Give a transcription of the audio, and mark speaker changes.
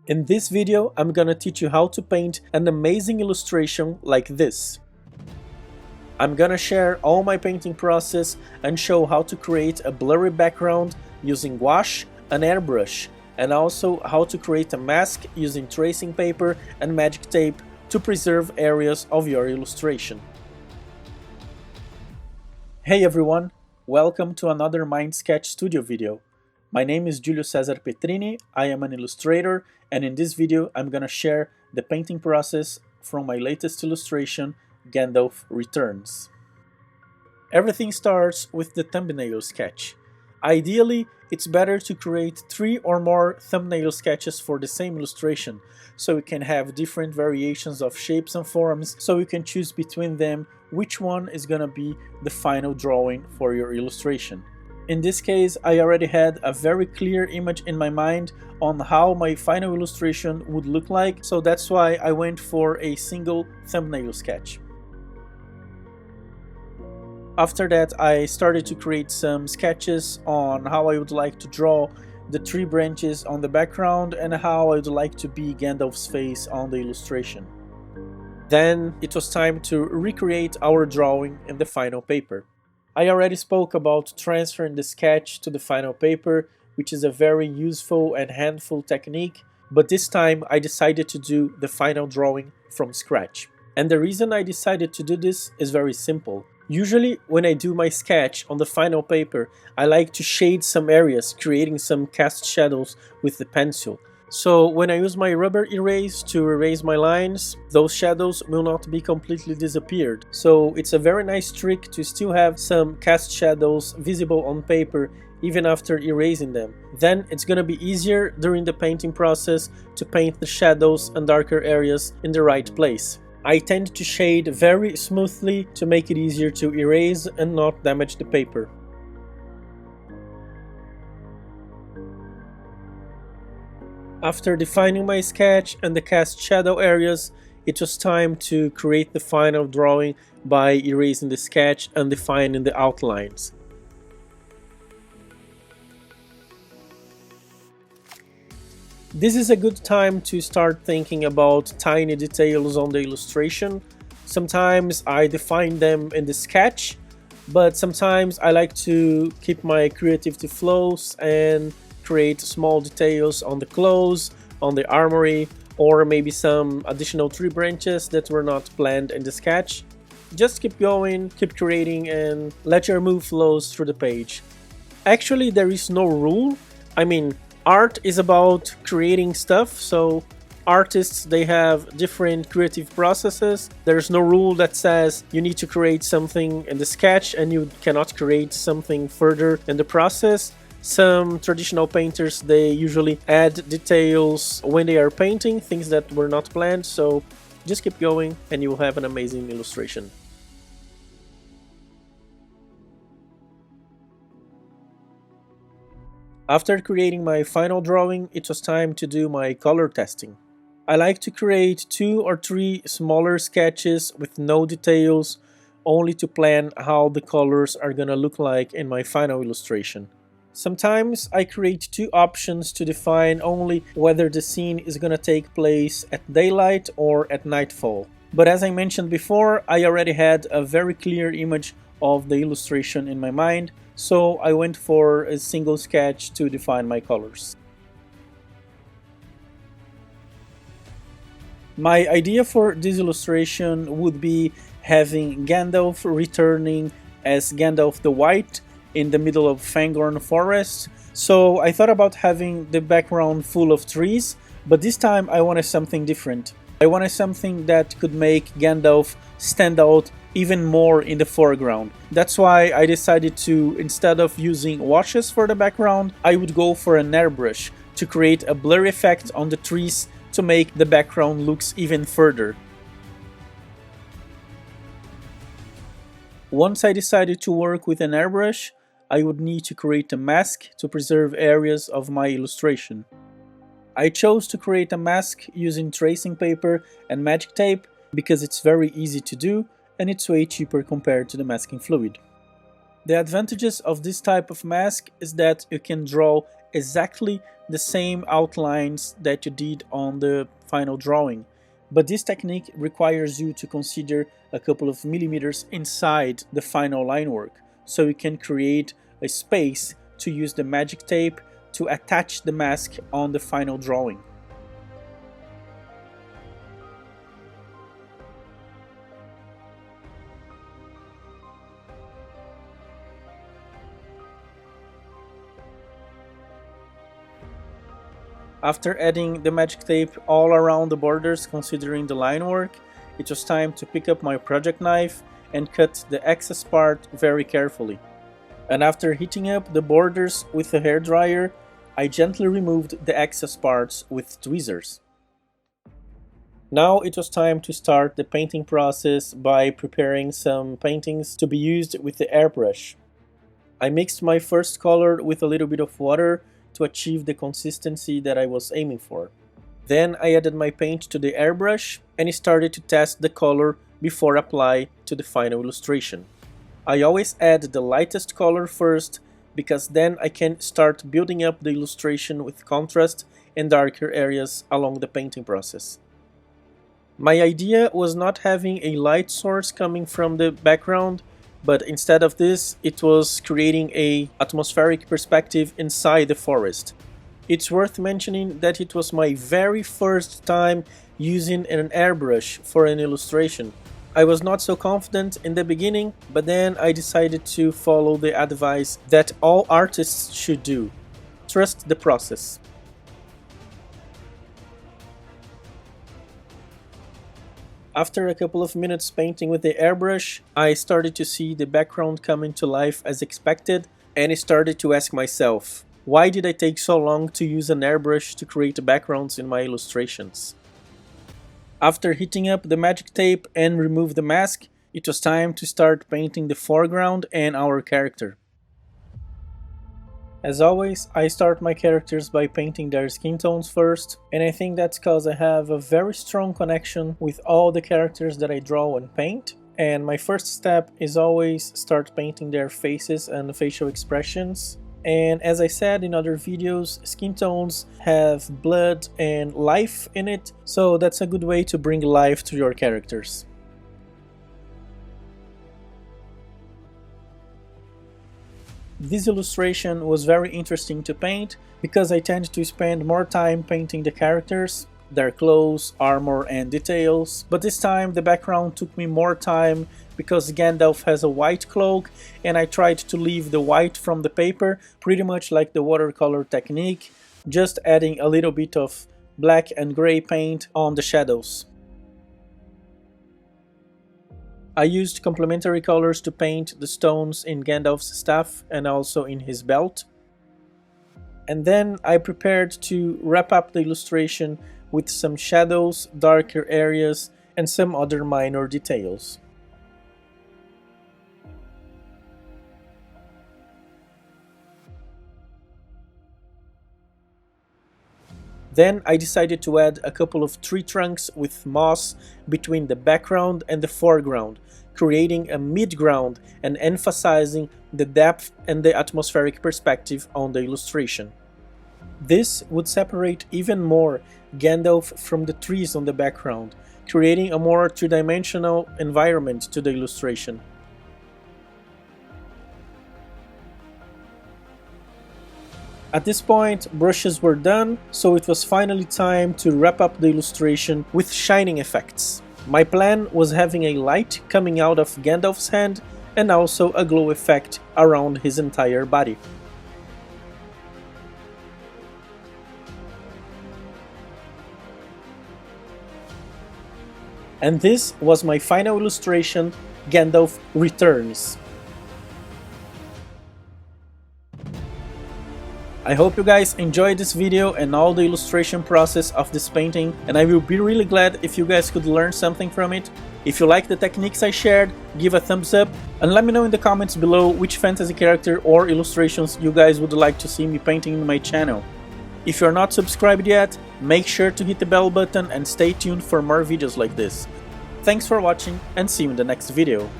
Speaker 1: In this video, I'm gonna teach you how to paint an amazing illustration like this. I'm gonna share all my painting process and show how to create a blurry background using gouache and airbrush, and also how to create a mask using tracing paper and magic tape to preserve areas of your illustration. Hey everyone, welcome to another Mind Sketch Studio video. My name is 𝗪𝗪𝗀𝗪𝗀𝗪𝗀𝗪, I am an illustrator, and in this video I'm gonna share the painting process from my latest illustration, Gandalf Returns. Everything starts with the thumbnail sketch. Ideally, it's better to create 3 or more thumbnail sketches for the same illustration, so you can have different variations of shapes and forms, so you can choose between them which one is gonna be the final drawing for your illustration. In this case, I already had a very clear image in my mind on how my final illustration would look like, so that's why I went for a single thumbnail sketch. After that, I started to create some sketches on how I would like to draw the tree branches on the background and how I would like to be Gandalf's face on the illustration. Then it was time to recreate our drawing in the final paper. I already spoke about transferring the sketch to the final paper, which is a very useful and handful technique, but this time I decided to do the final drawing from scratch. And the reason I decided to do this is very simple. Usually when I do my sketch on the final paper, I like to shade some areas, creating some cast shadows with the pencil. So when I use my rubber erase to erase my lines, those shadows will not be completely disappeared. So it's a very nice trick to still have some cast shadows visible on paper even after erasing them. Then it's gonna be easier during the painting process to paint the shadows and darker areas in the right place. I tend to shade very smoothly to make it easier to erase and not damage the paper. After defining my sketch and the cast shadow areas, it was time to create the final drawing by erasing the sketch and defining the outlines. This is a good time to start thinking about tiny details on the illustration. Sometimes I define them in the sketch, but sometimes I like to keep my creativity flows and create small details on the clothes, on the armory, or maybe some additional tree branches that were not planned in the sketch. Just keep going, keep creating, and let your mood flows through the page. Actually, there is no rule. I mean, art is about creating stuff, so artists, they have different creative processes. There's no rule that says you need to create something in the sketch and you cannot create something further in the process. Some traditional painters, they usually add details when they are painting, things that were not planned, so just keep going and you will have an amazing illustration. After creating my final drawing, it was time to do my color testing. I like to create 2 or 3 smaller sketches with no details, only to plan how the colors are gonna look like in my final illustration. Sometimes I create 2 options to define only whether the scene is gonna take place at daylight or at nightfall. But as I mentioned before, I already had a very clear image of the illustration in my mind, so I went for a single sketch to define my colors. My idea for this illustration would be having Gandalf returning as Gandalf the White in the middle of Fangorn Forest, so I thought about having the background full of trees, but this time I wanted something different. I wanted something that could make Gandalf stand out even more in the foreground. That's why I decided to, instead of using washes for the background, I would go for an airbrush to create a blurry effect on the trees to make the background looks even further. Once I decided to work with an airbrush, I would need to create a mask to preserve areas of my illustration. I chose to create a mask using tracing paper and magic tape because it's very easy to do and it's way cheaper compared to the masking fluid. The advantages of this type of mask is that you can draw exactly the same outlines that you did on the final drawing, but this technique requires you to consider a couple of millimeters inside the final line work, so you can create a space to use the magic tape to attach the mask on the final drawing. After adding the magic tape all around the borders considering the line work, it was time to pick up my project knife and cut the excess part very carefully. And after heating up the borders with a hairdryer, I gently removed the excess parts with tweezers. Now it was time to start the painting process by preparing some paintings to be used with the airbrush. I mixed my first color with a little bit of water to achieve the consistency that I was aiming for. Then I added my paint to the airbrush and started to test the color before apply to the final illustration. I always add the lightest color first because then I can start building up the illustration with contrast and darker areas along the painting process. My idea was not having a light source coming from the background, but instead of this, it was creating an atmospheric perspective inside the forest. It's worth mentioning that it was my very first time using an airbrush for an illustration. I was not so confident in the beginning, but then I decided to follow the advice that all artists should do. Trust the process. After a couple of minutes painting with the airbrush, I started to see the background coming to life as expected, and I started to ask myself, why did I take so long to use an airbrush to create backgrounds in my illustrations? After heating up the magic tape and remove the mask, it was time to start painting the foreground and our character. As always, I start my characters by painting their skin tones first, and I think that's because I have a very strong connection with all the characters that I draw and paint, and my first step is always start painting their faces and facial expressions. And as I said in other videos, skin tones have blood and life in it, so that's a good way to bring life to your characters. This illustration was very interesting to paint because I tend to spend more time painting the characters, their clothes, armor and details, but this time the background took me more time because Gandalf has a white cloak and I tried to leave the white from the paper pretty much like the watercolor technique, just adding a little bit of black and gray paint on the shadows. I used complementary colors to paint the stones in Gandalf's staff and also in his belt. And then I prepared to wrap up the illustration with some shadows, darker areas, and some other minor details. Then I decided to add a couple of tree trunks with moss between the background and the foreground, creating a mid-ground and emphasizing the depth and the atmospheric perspective on the illustration. This would separate even more Gandalf from the trees on the background, creating a more two-dimensional environment to the illustration. At this point, brushes were done, so it was finally time to wrap up the illustration with shining effects. My plan was having a light coming out of Gandalf's hand and also a glow effect around his entire body. And this was my final illustration, Gandalf Returns. I hope you guys enjoyed this video and all the illustration process of this painting, and I will be really glad if you guys could learn something from it. If you like the techniques I shared, give a thumbs up and let me know in the comments below which fantasy character or illustrations you guys would like to see me painting in my channel. If you're not subscribed yet, make sure to hit the bell button and stay tuned for more videos like this. Thanks for watching and see you in the next video.